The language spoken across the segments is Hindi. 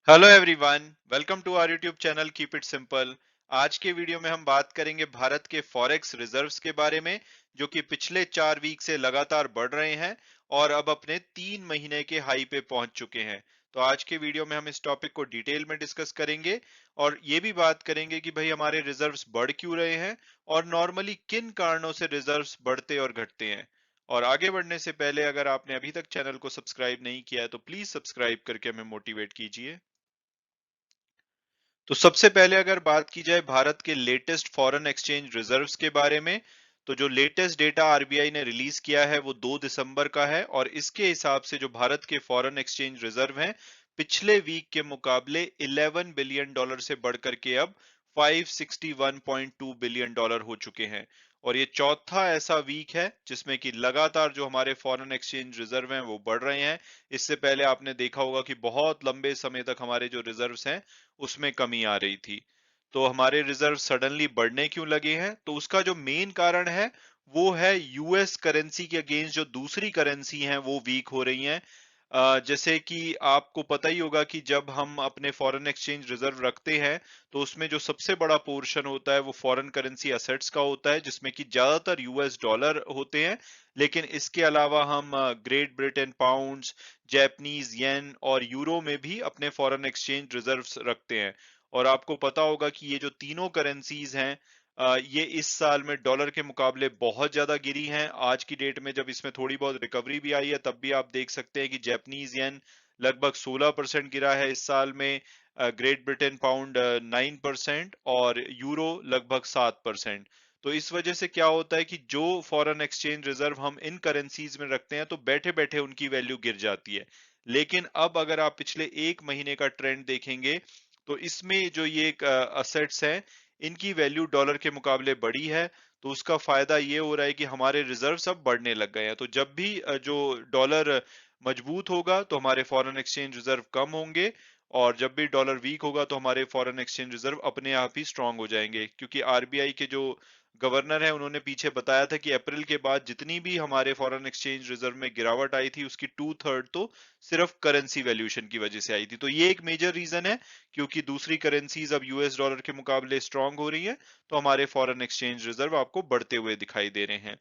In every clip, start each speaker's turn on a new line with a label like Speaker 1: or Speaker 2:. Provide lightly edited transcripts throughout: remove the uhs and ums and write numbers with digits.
Speaker 1: Hello everyone, welcome to our YouTube channel keep it simple. आज के वीडियो में हम बात करेंगे भारत के फॉरेक्स रिजर्व्स के बारे में, जो कि पिछले 4 वीक से लगातार बढ़ रहे हैं और अब अपने 3 महीने के हाई पे पहुंच चुके हैं। तो आज के वीडियो में हम इस टॉपिक को डिटेल में डिस्कस करेंगे और ये भी बात करेंगे कि भाई हमारे रिजर्व्स बढ़ क्यों रहे हैं और नॉर्मली किन कारणों से रिजर्व्स बढ़ते और घटते हैं। और आगे बढ़ने से पहले अगर आपने अभी तक चैनल को सब्सक्राइब नहीं किया है तो प्लीज सब्सक्राइब करके हमें मोटिवेट कीजिए। तो सबसे पहले अगर बात की जाए भारत के लेटेस्ट फॉरेन एक्सचेंज रिजर्व्स के बारे में, तो जो लेटेस्ट डेटा आरबीआई ने रिलीज किया है वो 2 दिसंबर का है और इसके हिसाब से जो भारत के फॉरेन एक्सचेंज रिजर्व हैं पिछले वीक के मुकाबले 11 बिलियन डॉलर से बढ़कर के अब 561.2 बिलियन डॉलर हो चुके हैं। और ये चौथा ऐसा वीक है जिसमें कि लगातार जो हमारे फॉरेन एक्सचेंज रिजर्व हैं वो बढ़ रहे हैं। इससे पहले आपने देखा होगा कि बहुत लंबे समय तक हमारे जो रिजर्व्स हैं उसमें कमी आ रही थी। तो हमारे रिजर्व सडनली बढ़ने क्यों लगे हैं? तो उसका जो मेन कारण है वो है यूएस करेंसी के अगेंस्ट जो दूसरी करेंसी हैं वो वीक हो रही हैं। जैसे कि आपको पता ही होगा कि जब हम अपने फॉरेन एक्सचेंज रिजर्व रखते हैं तो उसमें जो सबसे बड़ा पोर्शन होता है वो फॉरेन करेंसी असेट्स का होता है, जिसमें कि ज्यादातर यूएस डॉलर होते हैं। लेकिन इसके अलावा हम ग्रेट ब्रिटेन पाउंड्स, जैपनीज येन और यूरो में भी अपने फॉरेन एक्सचेंज रिजर्व्स रखते हैं। और आपको पता होगा कि ये जो तीनों करेंसीज हैं ये इस साल में डॉलर के मुकाबले बहुत ज्यादा गिरी हैं। आज की डेट में जब इसमें थोड़ी बहुत रिकवरी भी आई है तब भी आप देख सकते हैं कि जैपनीज येन लगभग 16% गिरा है इस साल में, ग्रेट ब्रिटेन पाउंड 9% और यूरो लगभग 7%। तो इस वजह से क्या होता है कि जो फॉरेन एक्सचेंज रिजर्व हम इन करेंसीज में रखते हैं तो बैठे बैठे उनकी वैल्यू गिर जाती है। लेकिन अब अगर आप पिछले 1 महीने का ट्रेंड देखेंगे तो इसमें जो ये असेट्स हैं इनकी वैल्यू डॉलर के मुकाबले बढ़ी है। तो उसका फायदा ये हो रहा है कि हमारे रिजर्व्स अब बढ़ने लग गए हैं। तो जब भी जो डॉलर मजबूत होगा तो हमारे फॉरेन एक्सचेंज रिजर्व कम होंगे और जब भी डॉलर वीक होगा तो हमारे फॉरेन एक्सचेंज रिजर्व अपने आप ही स्ट्रांग हो जाएंगे, क्योंकि आरबीआई के जो गवर्नर है उन्होंने पीछे बताया था कि अप्रैल के बाद जितनी भी हमारे फॉरेन एक्सचेंज रिजर्व में गिरावट आई थी उसकी 2/3 तो सिर्फ करेंसी वैल्यूएशन की वजह से आई थी। तो ये एक मेजर रीजन है, क्योंकि दूसरी करेंसीज अब यूएस डॉलर के मुकाबले स्ट्रांग हो रही है तो हमारे फॉरेन एक्सचेंज रिजर्व आपको बढ़ते हुए दिखाई दे रहे हैं।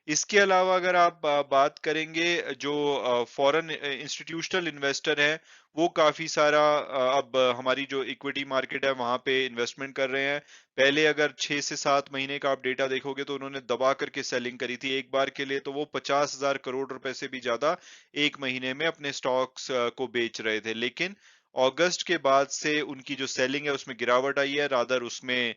Speaker 1: इसके अलावा अगर आप बात करेंगे, जो फॉरेन इंस्टीट्यूशनल इन्वेस्टर है वो काफी सारा अब हमारी जो इक्विटी मार्केट है वहां पे इन्वेस्टमेंट कर रहे हैं। पहले अगर 6 से 7 महीने का आप डेटा देखोगे तो उन्होंने दबा करके सेलिंग करी थी एक बार के लिए, तो वो 50,000 करोड़ रुपए से भी ज्यादा एक महीने में अपने स्टॉक्स को बेच रहे थे। लेकिन अगस्त के बाद से उनकी जो सेलिंग है उसमें गिरावट आई है, रादर उसमें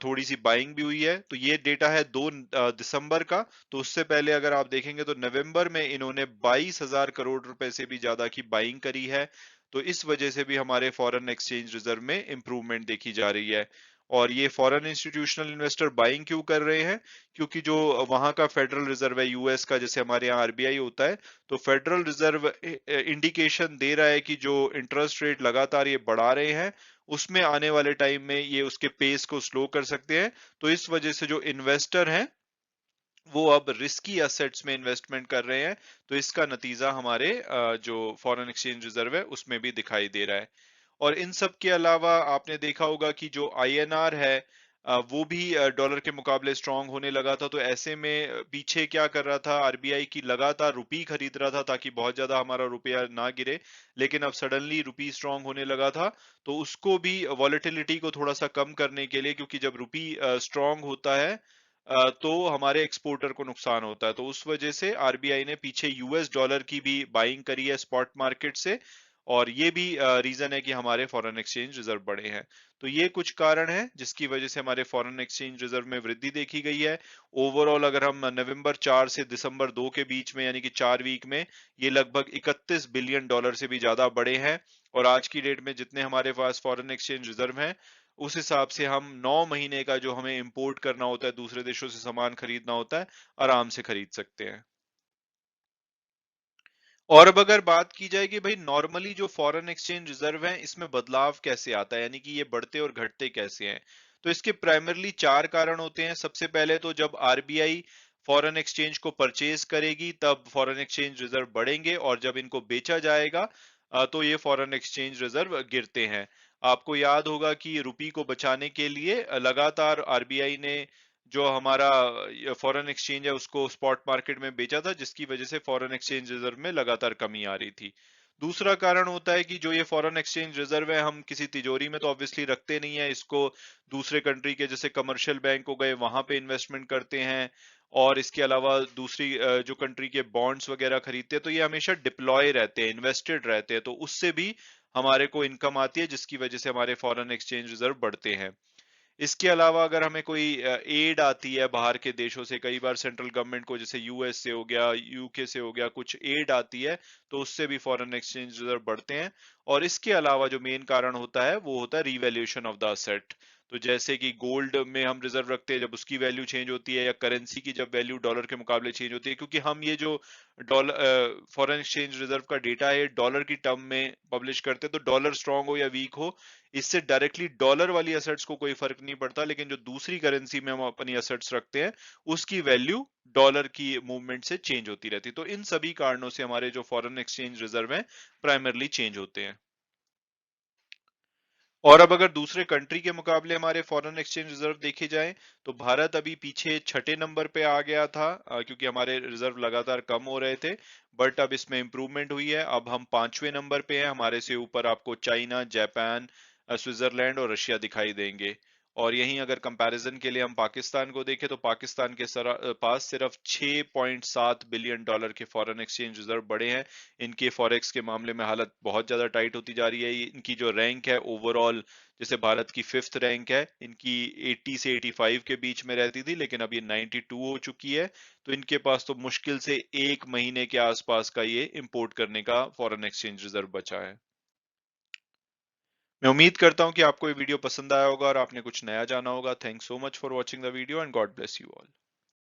Speaker 1: थोड़ी सी बाइंग भी हुई है। तो ये डेटा है 2 दिसंबर का। तो उससे पहले अगर आप देखेंगे तो नवंबर में इन्होंने 22,000 करोड़ रुपए से भी ज्यादा की बाइंग करी है। तो इस वजह से भी हमारे फॉरेन एक्सचेंज रिजर्व में इंप्रूवमेंट देखी जा रही है। और ये फॉरेन इंस्टीट्यूशनल इन्वेस्टर बाइंग क्यों कर रहे हैं? क्योंकि जो वहां का फेडरल रिजर्व है यूएस का, जैसे हमारे यहाँ आरबीआई होता है, तो फेडरल रिजर्व इंडिकेशन दे रहा है कि जो इंटरेस्ट रेट लगातार ये बढ़ा रहे हैं उसमें आने वाले टाइम में ये उसके पेस को स्लो कर सकते हैं। तो इस वजह से जो इन्वेस्टर हैं वो अब रिस्की एसेट्स में इन्वेस्टमेंट कर रहे हैं। तो इसका नतीजा हमारे जो फॉरेन एक्सचेंज रिजर्व है उसमें भी दिखाई दे रहा है। और इन सब के अलावा आपने देखा होगा कि जो आईएनआर है वो भी डॉलर के मुकाबले स्ट्रांग होने लगा था। तो ऐसे में पीछे क्या कर रहा था आरबीआई की, लगातार रुपी खरीद रहा था ताकि बहुत ज्यादा हमारा रुपया ना गिरे। लेकिन अब सडनली रुपी स्ट्रांग होने लगा था तो उसको भी वॉलेटिलिटी को थोड़ा सा कम करने के लिए, क्योंकि जब रुपी स्ट्रांग होता है तो हमारे एक्सपोर्टर को नुकसान होता है। तो उस वजह से आरबीआई ने पीछे यूएस डॉलर की भी बाइंग करी है स्पॉट मार्केट से। और ये भी रीजन है कि हमारे फॉरेन एक्सचेंज रिजर्व बढ़े हैं। तो ये कुछ कारण है जिसकी वजह से हमारे फॉरेन एक्सचेंज रिजर्व में वृद्धि देखी गई है। ओवरऑल अगर हम नवंबर 4 से दिसंबर 2 के बीच में यानी कि 4 वीक में ये लगभग 31 बिलियन डॉलर से भी ज्यादा बढ़े हैं। और आज की डेट में जितने हमारे पास फॉरेन एक्सचेंज रिजर्व हैं उस हिसाब से हम 9 महीने का जो हमें इंपोर्ट करना होता है, दूसरे देशों से सामान खरीदना होता है, आराम से खरीद सकते हैं। और अब अगर बात की जाए कि भाई नॉर्मली जो फॉरेन एक्सचेंज रिजर्व है इसमें बदलाव कैसे आता है, यानी कि ये बढ़ते और घटते कैसे हैं, तो इसके प्राइमरली 4 कारण होते हैं। सबसे पहले तो जब आरबीआई फॉरेन एक्सचेंज को परचेज करेगी तब फॉरेन एक्सचेंज रिजर्व बढ़ेंगे, और जब इनको बेचा जाएगा तो ये फॉरेन एक्सचेंज रिजर्व गिरते हैं। आपको याद होगा कि रुपी को बचाने के लिए लगातार आरबीआई ने जो हमारा फॉरेन एक्सचेंज है उसको स्पॉट मार्केट में बेचा था, जिसकी वजह से फॉरेन एक्सचेंज रिजर्व में लगातार कमी आ रही थी। दूसरा कारण होता है कि जो ये फॉरेन एक्सचेंज रिजर्व है, हम किसी तिजोरी में तो ऑब्वियसली रखते नहीं है इसको, दूसरे कंट्री के जैसे कमर्शियल बैंक हो गए वहां पे इन्वेस्टमेंट करते हैं, और इसके अलावा दूसरी जो कंट्री के बॉन्ड्स वगैरह खरीदते हैं, तो ये हमेशा डिप्लॉय रहते हैं, इन्वेस्टेड रहते हैं, तो उससे भी हमारे को इनकम आती है, जिसकी वजह से हमारे फॉरेन एक्सचेंज रिजर्व बढ़ते हैं। इसके अलावा अगर हमें कोई एड आती है बाहर के देशों से, कई बार सेंट्रल गवर्नमेंट को जैसे यूएस से हो गया, यूके से हो गया, कुछ एड आती है, तो उससे भी फॉरेन एक्सचेंज रिजर्व बढ़ते हैं। और इसके अलावा जो मेन कारण होता है वो होता है रीवैल्यूएशन ऑफ द असेट। तो जैसे कि गोल्ड में हम रिजर्व रखते हैं, जब उसकी वैल्यू चेंज होती है, या करेंसी की जब वैल्यू डॉलर के मुकाबले चेंज होती है, क्योंकि हम ये जो डॉलर फॉरेन एक्सचेंज रिजर्व का डेटा है डॉलर की टर्म में पब्लिश करते हैं, तो डॉलर स्ट्रांग हो या वीक हो, इससे डायरेक्टली डॉलर वाली असेट्स को कोई फर्क नहीं पड़ता, लेकिन जो दूसरी करेंसी में हम अपनी असेट्स रखते हैं उसकी वैल्यू डॉलर की मूवमेंट से चेंज होती रहती है। तो इन सभी कारणों से हमारे जो फॉरेन एक्सचेंज रिजर्व है प्राइमरली चेंज होते हैं। और अब अगर दूसरे कंट्री के मुकाबले हमारे फॉरेन एक्सचेंज रिजर्व देखे जाएं, तो भारत अभी पीछे छठे नंबर पे आ गया था, क्योंकि हमारे रिजर्व लगातार कम हो रहे थे, बट अब इसमें इंप्रूवमेंट हुई है। अब हम पांचवें नंबर पे हैं, हमारे से ऊपर आपको चाइना, जापान, स्विट्जरलैंड और रशिया दिखाई देंगे। और यहीं अगर कंपैरिजन के लिए हम पाकिस्तान को देखें, तो पाकिस्तान के पास सिर्फ 6.7 बिलियन डॉलर के फॉरेन एक्सचेंज रिजर्व बड़े हैं। इनके फॉरेक्स के मामले में हालत बहुत ज्यादा टाइट होती जा रही है। इनकी जो रैंक है ओवरऑल, जैसे भारत की 5th रैंक है, इनकी 80 से 85 के बीच में रहती थी, लेकिन अब ये 92 हो चुकी है। तो इनके पास तो मुश्किल से एक महीने के आसपास का ये इंपोर्ट करने का फॉरेन एक्सचेंज रिजर्व बचा है। मैं उम्मीद करता हूं कि आपको ये वीडियो पसंद आया होगा और आपने कुछ नया जाना होगा। Thanks so much for watching the video and God bless you all.